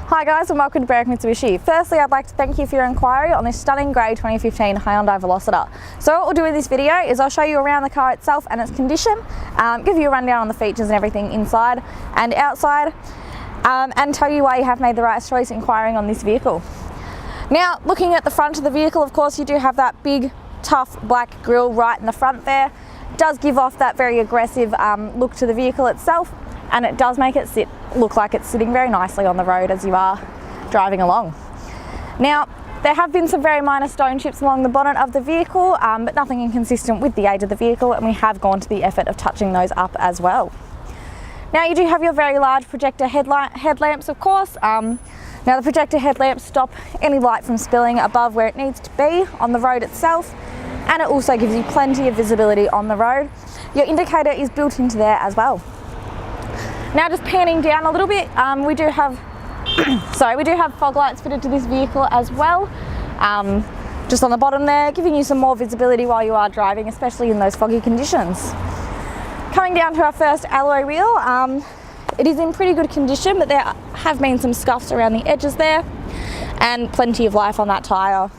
Hi guys, and welcome to Berwick Mitsubishi. Firstly, I'd like to thank you for your inquiry on this stunning grey 2015 Hyundai Veloster. So what we'll do in this video is I'll show you around the car itself and its condition, give you a rundown on the features and everything inside and outside, and tell you why you have made the right choice inquiring on this vehicle. Now, looking at the front of the vehicle, of course, you do have that big, tough black grille right in the front there. It does give off that very aggressive look to the vehicle itself, and it does make it look like it's sitting very nicely on the road as you are driving along. Now, there have been some very minor stone chips along the bonnet of the vehicle, but nothing inconsistent with the age of the vehicle, and we have gone to the effort of touching those up as well. Now, you do have your very large projector headlamps, of course. Now, the projector headlamps stop any light from spilling above where it needs to be on the road itself, and it also gives you plenty of visibility on the road. Your indicator is built into there as well. Now, just panning down a little bit, we do have fog lights fitted to this vehicle as well, just on the bottom there, giving you some more visibility while you are driving, especially in those foggy conditions. Coming down to our first alloy wheel, it is in pretty good condition, but there have been some scuffs around the edges there and plenty of life on that tyre.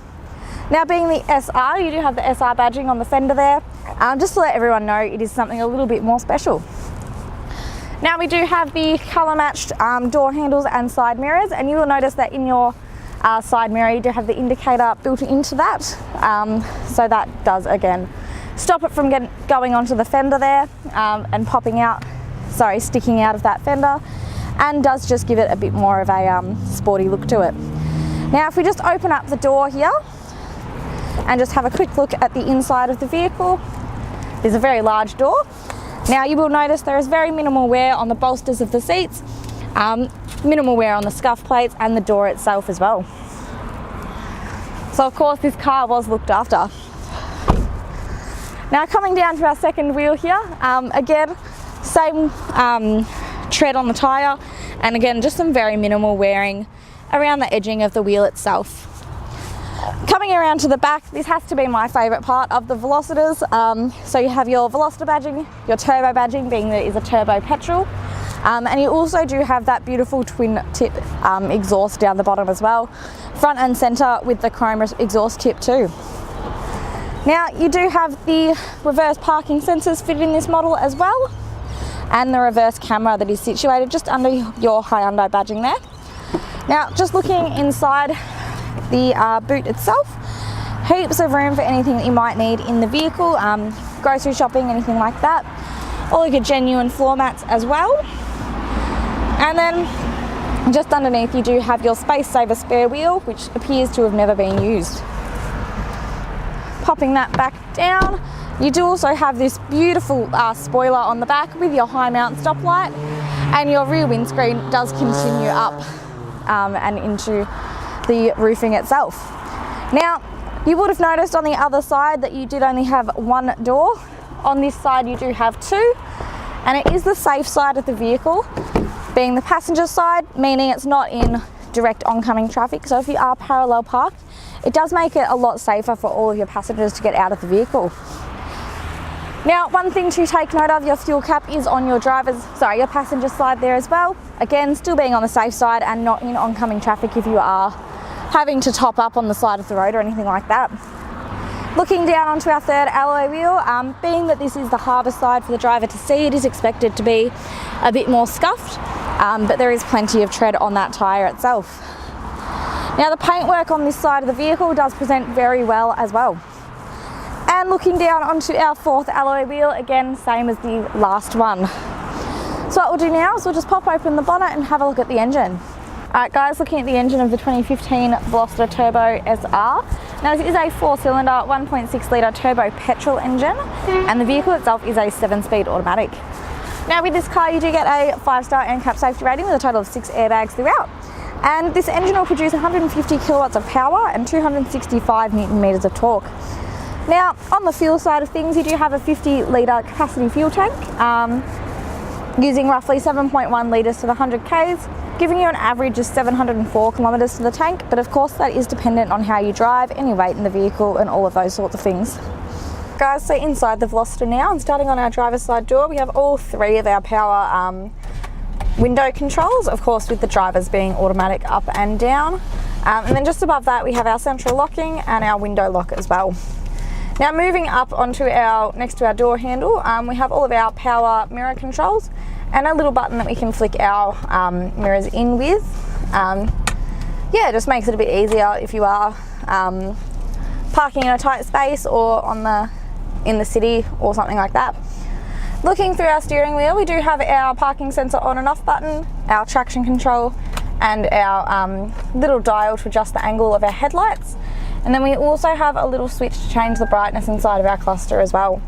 Now, being the SR, you do have the SR badging on the fender there, just to let everyone know it is something a little bit more special. Now, we do have the colour matched door handles and side mirrors, and you will notice that in your side mirror you do have the indicator built into that, so that does again stop it from going onto the fender there and sticking out of that fender, and does just give it a bit more of a sporty look to it. Now, if we just open up the door here and just have a quick look at the inside of the vehicle, there's a very large door. Now, you will notice there is very minimal wear on the bolsters of the seats, minimal wear on the scuff plates and the door itself as well. So of course this car was looked after. Now, coming down to our second wheel here, again, same tread on the tyre, and again just some very minimal wearing around the edging of the wheel itself. Coming around to the back, this has to be my favourite part of the Velocitors. So you have your Veloster badging, your turbo badging, being that it is a turbo petrol, and you also do have that beautiful twin tip exhaust down the bottom as well, front and centre with the chrome exhaust tip too. Now, you do have the reverse parking sensors fitted in this model as well, and the reverse camera that is situated just under your Hyundai badging there. Now, just looking inside the boot itself, heaps of room for anything that you might need in the vehicle, grocery shopping, anything like that. All of your genuine floor mats as well. And then just underneath you do have your space saver spare wheel, which appears to have never been used. Popping that back down, you do also have this beautiful spoiler on the back with your high mount stoplight, and your rear windscreen does continue up and into the roofing itself. Now, you would have noticed on the other side that you did only have one door. On this side you do have two, and it is the safe side of the vehicle, being the passenger side, meaning it's not in direct oncoming traffic. So if you are parallel parked, it does make it a lot safer for all of your passengers to get out of the vehicle. Now, one thing to take note of, your fuel cap is on your your passenger side there as well. Again, still being on the safe side and not in oncoming traffic if you are having to top up on the side of the road or anything like that. Looking down onto our third alloy wheel, being that this is the harder side for the driver to see, it is expected to be a bit more scuffed, but there is plenty of tread on that tyre itself. Now, the paintwork on this side of the vehicle does present very well as well. And looking down onto our fourth alloy wheel, again, same as the last one. So what we'll do now is we'll just pop open the bonnet and have a look at the engine. Alright guys, looking at the engine of the 2015 Veloster Turbo SR. Now, this is a 4-cylinder 1.6 litre turbo petrol engine, and the vehicle itself is a 7-speed automatic. Now, with this car you do get a 5-star NCAP safety rating with a total of 6 airbags throughout. And this engine will produce 150 kilowatts of power and 265 newton meters of torque. Now, on the fuel side of things, you do have a 50 litre capacity fuel tank, using roughly 7.1 litres to the 100 k's, giving you an average of 704 kilometres to the tank, but of course that is dependent on how you drive, any weight in the vehicle and all of those sorts of things. Guys, so inside the Veloster now, and starting on our driver's side door, we have all three of our power window controls, of course with the drivers being automatic up and down. And then just above that we have our central locking and our window lock as well. Now moving up onto next to our door handle, we have all of our power mirror controls and a little button that we can flick our mirrors in with. Yeah, it just makes it a bit easier if you are parking in a tight space or in the city or something like that. Looking through our steering wheel, we do have our parking sensor on and off button, our traction control, and our little dial to adjust the angle of our headlights. And then we also have a little switch to change the brightness inside of our cluster as well.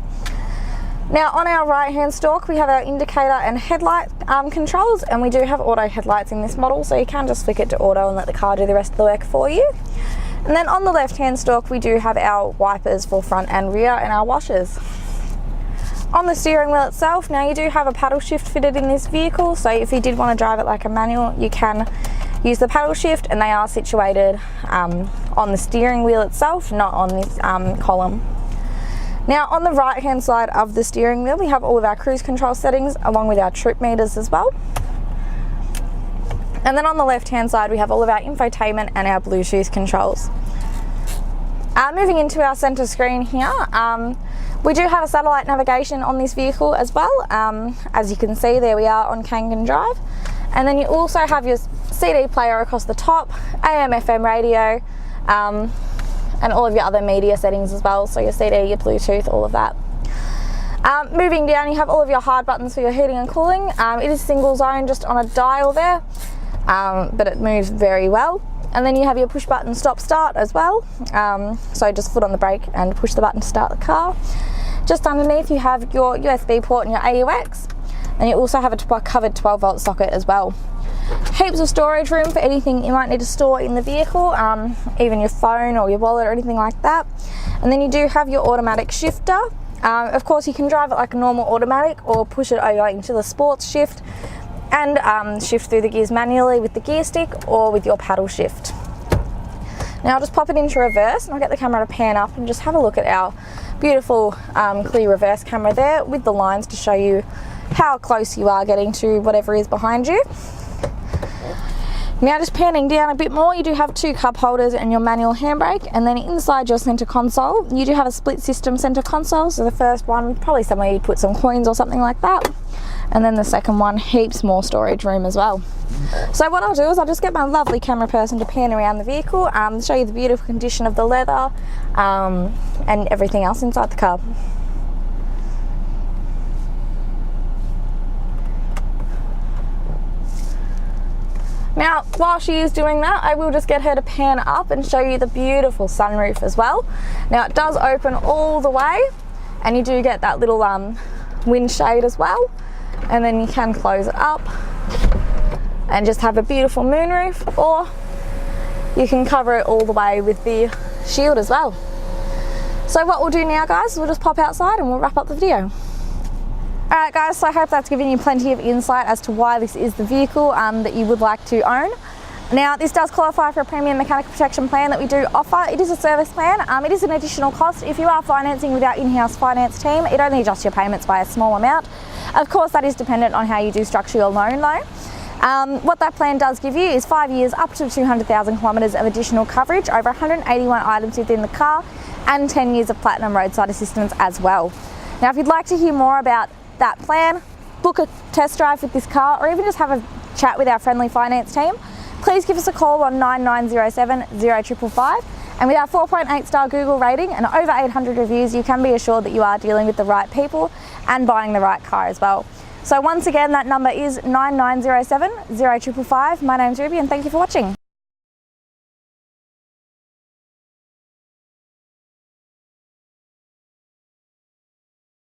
Now on our right hand stalk we have our indicator and headlight controls, and we do have auto headlights in this model, so you can just flick it to auto and let the car do the rest of the work for you. And then on the left hand stalk we do have our wipers for front and rear and our washers. On the steering wheel itself, now you do have a paddle shift fitted in this vehicle, so if you did want to drive it like a manual you can use the paddle shift, and they are situated on the steering wheel itself, not on this column. Now on the right hand side of the steering wheel we have all of our cruise control settings along with our trip meters as well. And then on the left hand side we have all of our infotainment and our Bluetooth controls. Moving into our center screen here, we do have a satellite navigation on this vehicle as well. As you can see, there we are on Kangan Drive. And then you also have your CD player across the top, AM, FM radio, and all of your other media settings as well. So your CD, your Bluetooth, all of that. Moving down, you have all of your hard buttons for your heating and cooling. It is single zone, just on a dial there, but it moves very well. And then you have your push button stop start as well. So just foot on the brake and push the button to start the car. Just underneath you have your USB port and your AUX, and you also have a covered 12-volt socket as well. Heaps of storage room for anything you might need to store in the vehicle, even your phone or your wallet or anything like that. And then you do have your automatic shifter. Of course you can drive it like a normal automatic or push it over into the sports shift and shift through the gears manually with the gear stick or with your paddle shift. Now I'll just pop it into reverse and I'll get the camera to pan up and just have a look at our beautiful clear reverse camera there with the lines to show you how close you are getting to whatever is behind you. Now just panning down a bit more, you do have two cup holders and your manual handbrake, and then inside your center console you do have a split system center console. So the first one probably somewhere you'd put some coins or something like that, and then the second one heaps more storage room as well. So what I'll do is I'll just get my lovely camera person to pan around the vehicle, show you the beautiful condition of the leather and everything else inside the car. Now while she is doing that, I will just get her to pan up and show you the beautiful sunroof as well. Now it does open all the way and you do get that little wind shade as well, and then you can close it up and just have a beautiful moonroof, or you can cover it all the way with the shield as well. So what we'll do now guys, we'll just pop outside and we'll wrap up the video. Alright guys, so I hope that's given you plenty of insight as to why this is the vehicle that you would like to own. Now this does qualify for a premium mechanical protection plan that we do offer. It is a service plan, it is an additional cost. If you are financing with our in-house finance team, it only adjusts your payments by a small amount. Of course that is dependent on how you do structure your loan though. What that plan does give you is 5 years up to 200,000 kilometres of additional coverage, over 181 items within the car, and 10 years of platinum roadside assistance as well. Now if you'd like to hear more about that plan, book a test drive with this car, or even just have a chat with our friendly finance team, please give us a call on 9907 0555. And with our 4.8 star Google rating and over 800 reviews, you can be assured that you are dealing with the right people and buying the right car as well. So once again, that number is 9907 0555. My name's Ruby and thank you for watching.